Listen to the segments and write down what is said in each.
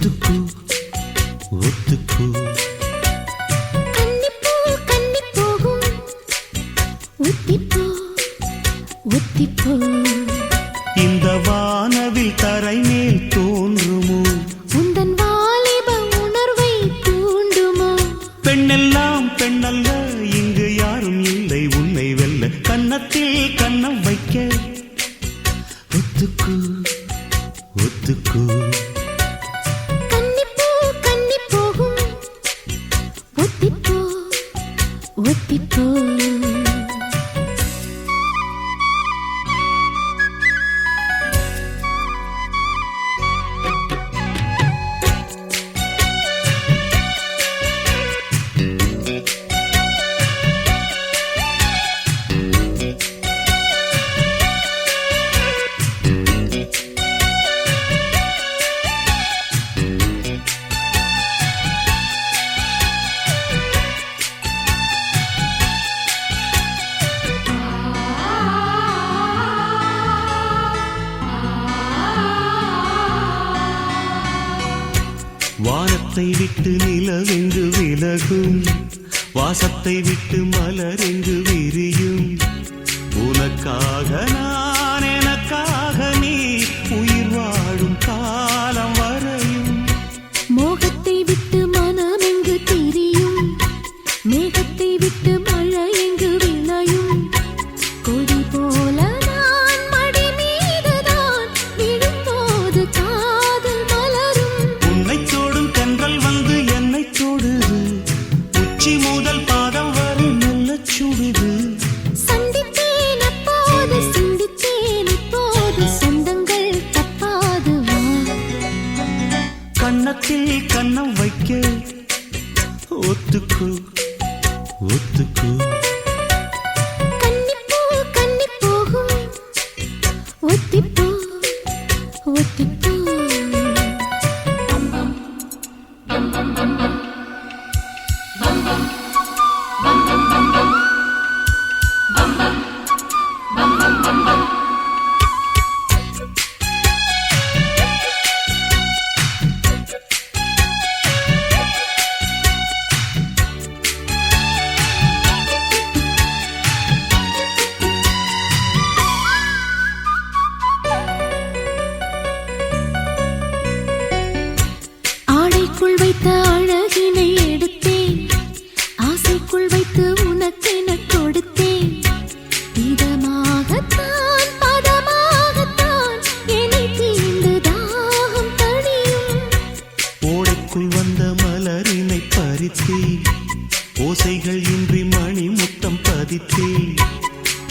ஒத்துக்கு ஒத்துக்கு கன்னிப்பூ கன்னி போகும் ஒத்திப்போ ஒத்திப்போ இந்த வானவில் தரை மேல் தோன்றுமோ உந்தன் வாலிப உணர்வை தூண்டுமோ பெண்ணெல்லாம் பெண்ணல்ல இங்கு யாரும் இல்லை உன்னை வெல்ல கன்னத்தில் கன்னம் வைக்க ஒத்துக்கு ஒத்துக்கு கன்னிப்பூ கன்னி போகும் ஒத்திப்போ ஒத்திப்போ வானத்தை விட்டு நிலவெங்கு விலகும் வாசத்தை விட்டு மலரெங்கு விரியும் உனக்காக நான் எனக்காக நீ உயிர் வாழும் காலம் வரையும் மோகத்தை விட்டு மனம் எங்கு திரியும் மேகத்தை விட்டு மழை எங்கு விளையும் கொடி போல நான் மடி மீதுதான் விழும்போது காதல் மலரும் உன்னை தோடும் தென்றல் வந்து என்னை தொடுது உச்சி முதல் பாதம் வரை நல்ல சுடுது சந்தித்தேன் அப்போது சிந்தித்தேன் இப்போது சொந்தங்கள் தப்பாது வா கன்னத்தில் கன்னம் வைக்க ஒத்துக்கு ஒத்துக்கு கன்னிப்பூ கன்னி போகும் ஒத்திப்போ ஒத்திப்போ ஆடைக்குள் வைத்த அழகினை எடுத்தேன் ஆசைக்குள் வைத்து உனக்கென கொடுத்தேன் இதமாகத்தான் பதமாகத்தான் என்னை தீண்டு தாகம் தணியும் ஓடைக்குள் வந்த மலரினை பறித்தே ஓசைகள் இன்றி மணி முத்தம் பதித்தே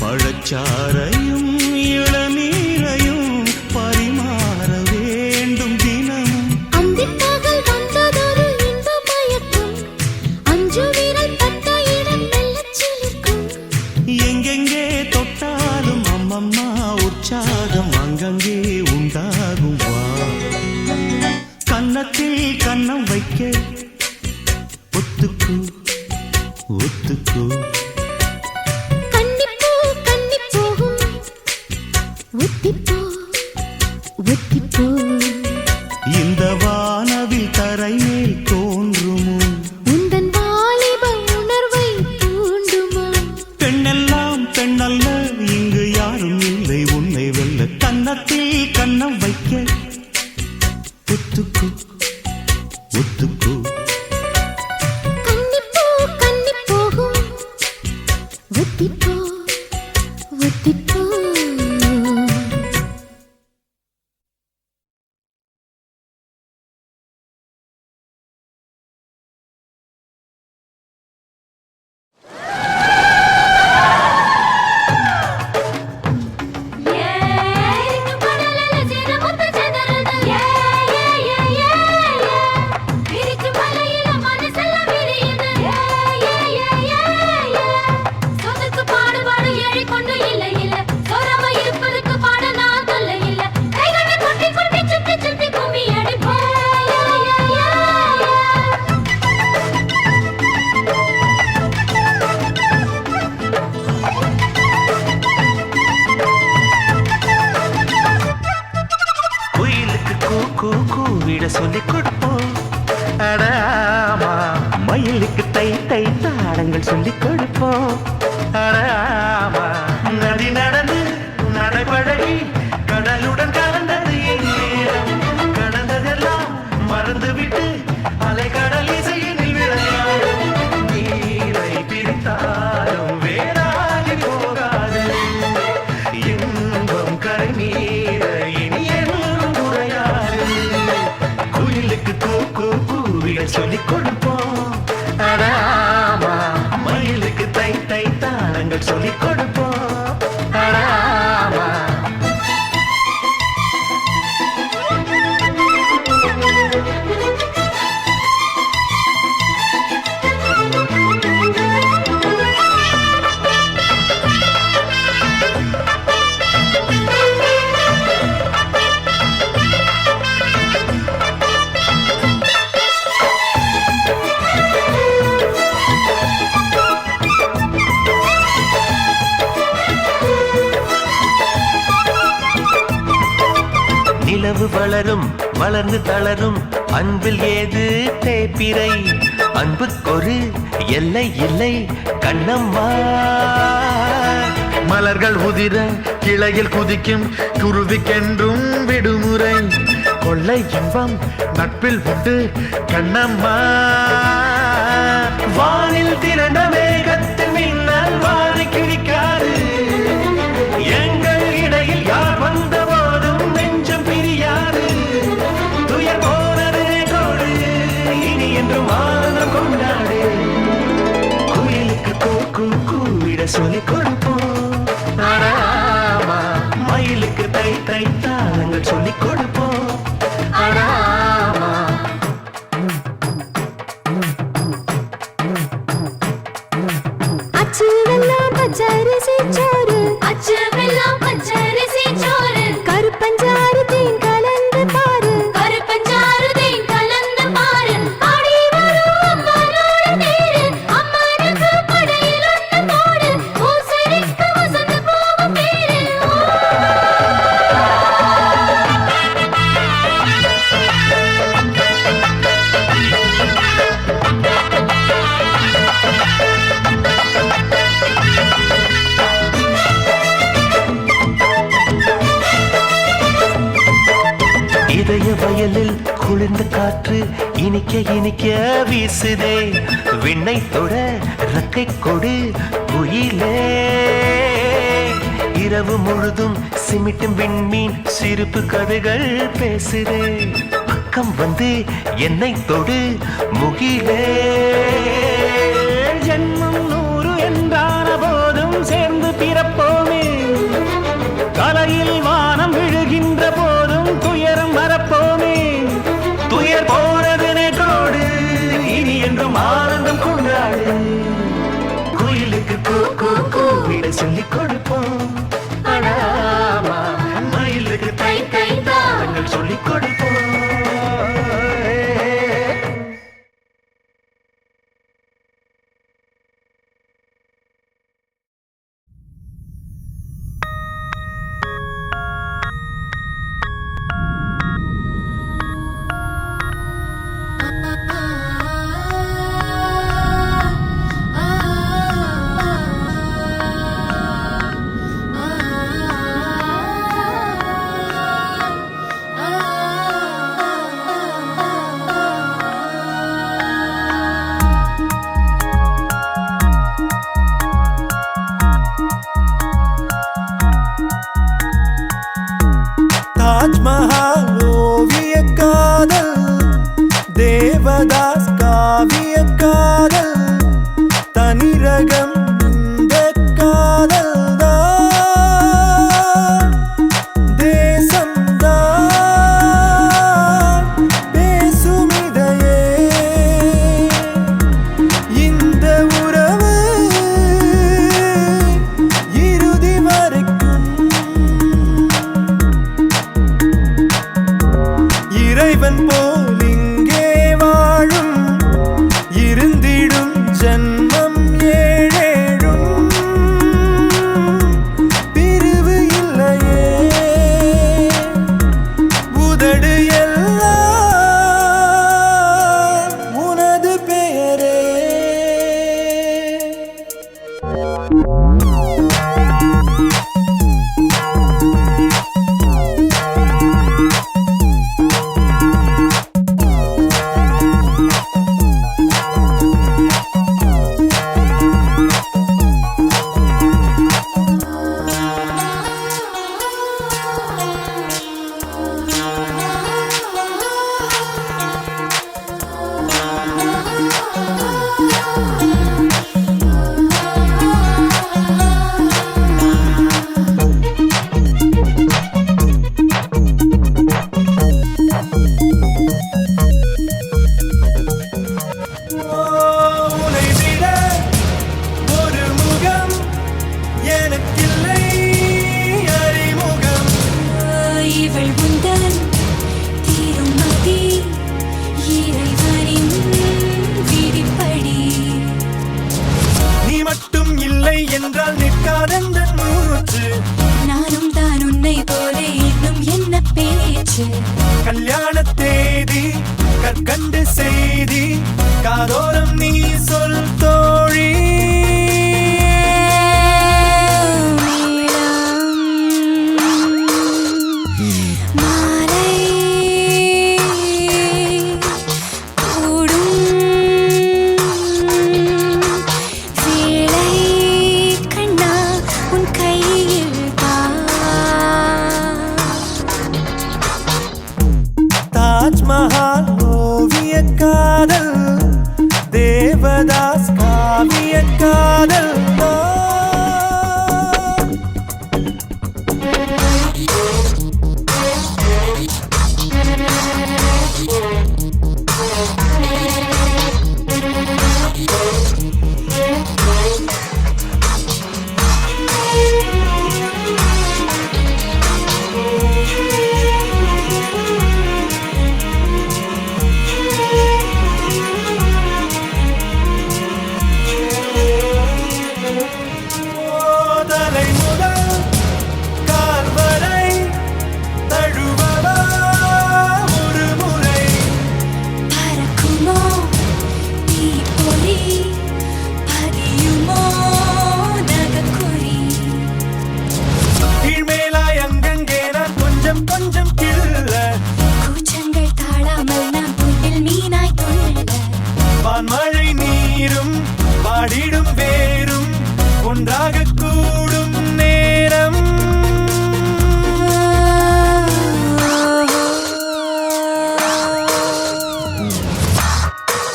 பழச்சாரையும் இளநீரையும் பரிமாற வேண்டும் தினமும் அந்திப்பகல் வந்ததொரு இன்ப மயக்கம் அஞ்சு விரல் பட்ட இடம் மெல்லச் சிலிர்க்கும் எங்கெங்கே தொட்டாலும் அம்மம்மா உற்சாகம் அங்கங்கே உண்டாகும் வா கன்னத்தில் கன்னம் வைக்க ஒத்துக்கு ஒத்துக்கு கன்னிப்பூ கன்னி போகும் ஒத்திப்போ ஒத்திப்போ இந்த வானவில் தரை மேல் தோன்றுமோ உந்தன் வாலிப உணர்வை தூண்டுமோ பெண்ணெல்லாம் பெண்ணல்ல இங்கு யாரும் இல்லை உன்னை வெல்ல கன்னத்தில் கன்னம் வைக்க ஒத்துக்கு ஒத்துக்கு கன்னிப்பூ கன்னி போகும் ஒத்திப்போ ஒத்திப்போ Yeah, கூவிட சொல்லிக் கொடுப்போம். அடாமா மயிலுக்கு தை தை தாளங்கள் சொல்லிக் கொடுப்போம். அடாமா நதி நடந்து நடைபழகி கடலுடன் கலந்தது என் நேரம். கடந்ததெல்லாம் மறந்துவிட்டு அலை கடல் இசையினில் விளையாடும். நீரை பிரித்தாலும் வேறாகி போகாது இன்பம் கரை மீற இனி என்றும் குறையாது. குயிலுக்கு கூவிட சொல்லிக் கொடுப்போம். அடாமா மயிலுக்கு தை தை தாளங்கள் சொல்லிக் கொடுப்போம். அடாமா நிலவு வளரும் வளர்ந்து தளரும் அன்பில் ஏது தேப்பிரை. அன்புக்கொரு எல்லை இல்லை கண்ணம்மா. மலர்கள் உதிர கிளையில் குதிக்கும் குருவிக்கென்றும் விடுமுறை. கொள்ளை இன்பம் நட்பில் உண்டு கண்ணம்மா. வானில் திரண்ட மேகத்தின் மின்னல் வாரி கிழிக்காது. எங்கள் இடையில் யார் வந்த போதும் நெஞ்சம் பிரியாது. துயர் போனது கோடு இனி என்றும் ஆனந்தம் கொண்டாடு. குயிலுக்கு கூவிட சொல்லிக் கொடுப்போம். அடாமா மயிலுக்கு தை தை தாளங்கள் சொல்லிக் கொடுப்போம். அடாமா அச்சு வெல்லம் பச்சரிசி சோறு, அச்சு வெல்லம் பச்சரிசி சோறு. கருப்பஞ்சாறு தேன் கலந்து பாரு, கருப்பஞ்சாறு தேன் கலந்து பாரு. ஆடி வரும் அம்மனோட தேரு, அம்மனுக்கு படையில் ஒன்று போடு. ஊசரிக்கு வசந்து போகும் பேரு. இதய வயலில் குளிர்ந்த காற்று இனிக்க இனிக்க வீசுதே. விண்ணை தொட ரக்கை கொடு குயிலே. இரவு முழுதும் சிமிட்டும் விண்மீன் சிரிப்பு கதைகள் பேசுதே. பக்கம் வந்து என்னை தொடு முகிலே. ஜென்மம் 100 என்றான போதும் சேர்ந்து பிறப்போமே. கலையில் வானம் விழுகின்ற போதும் துயரம் மறப்போமே. துயர் போனது நேற்றோடு இனி என்றும் ஆனந்தம் கொண்டாடு. குயிலுக்கு கூவிட சொல்லிக் கொடுப்போம். அடாமா மயிலுக்கு தை தை தாளங்கள் சொல்லிக் கொடுப்போம். தாஜ்மஹால் ஓவிய காதல், தேவதாஸ் காவிய காதல், தனிரகம் இந்த காதல் தான். தேசம்தான் பேசும் இதையே. இந்த உறவு இறுதி வரைக்கும் இறைவன் போல் இங்கே வாழும் இருந்திடும் ஜன்மம் ஏழேழும் பிரிவு இல்லையே. உதடு எல்லாம்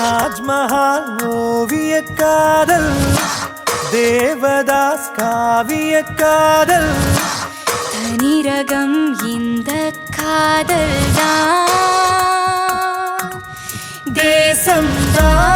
தாஜ்மஹால் ஓவிய காதல், தேவதாஸ் காவிய காதல், தனிரகம் இந்த காதல் தான் தேசம் தான்.